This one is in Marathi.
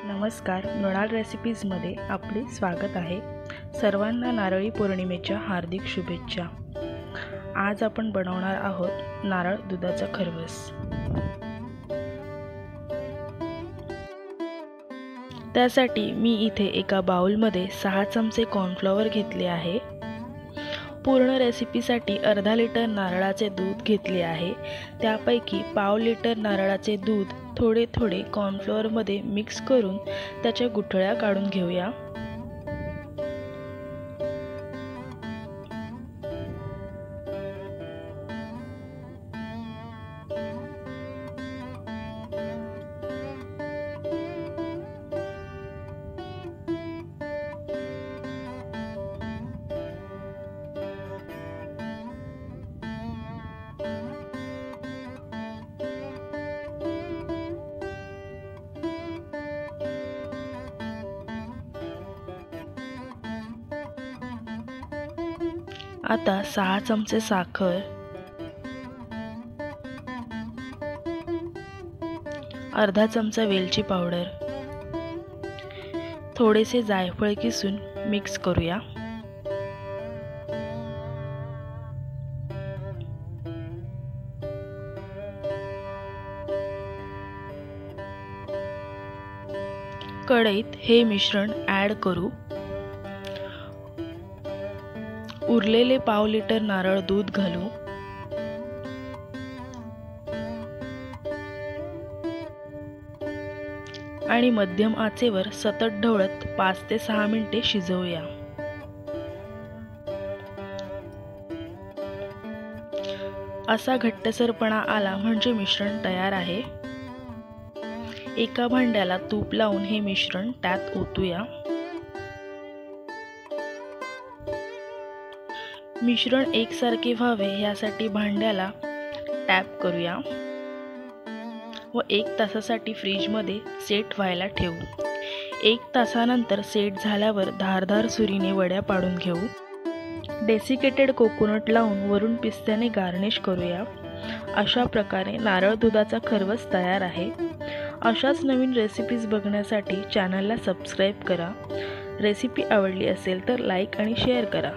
नमस्कार, मृणाल रेसिपीजमध्ये आपले स्वागत आहे। सर्वांना नारळी पौर्णिमेच्या हार्दिक शुभेच्छा। आज आपण बनवणार आहोत नारळ दुधाचा खरवस। त्यासाठी मी इथे एका बाउलमध्ये 6 चमचे कॉर्नफ्लॉवर घेतले आहे। पूर्ण रेसिपीसाठी अर्धा लिटर नारळाचे दूध घेतले आहे। त्यापैकी पाव लिटर नारळाचे दूध थोडे थोडे कॉर्नफ्लॉवरमध्ये मिक्स करून त्याच्या गुठळ्या काढून घेऊया। आता 6 चमचे साखर, अर्धा चमचा वेलची पावडर, थोडेसे जायफळ किसून मिक्स करूया। कढईत हे मिश्रण ॲड करू। उरलेले पाव लिटर नारळ दूध घालू। आणि मध्यम आचेवर सतत ढवळत 5 ते 6 मिनिटे शिजवूया। असा घट्टसरपणा आला म्हणजे मिश्रण तयार आहे। एका भांड्याला तूप लावून हे मिश्रण त्यात ओतूया। मिश्रण एकसारखे व्हावे यासाठी भांड्याला टॅप करूया व 1 तासासाठी फ्रीजमध्ये सेट व्हायला ठेवू। 1 तासानंतर सेट झाल्यावर धारदार सुरीने वड्या पाडून घेऊ। डेसिकेटेड कोकोनट लावून वरून पिस्त्याने गार्निश करूया। अशा प्रकारे नारळ दुधाचा खरवस तयार आहे। अशाच नवीन रेसिपीज बघण्यासाठी चॅनलला सबस्क्राईब करा। रेसिपी आवडली असेल तर लाईक आणि शेअर करा।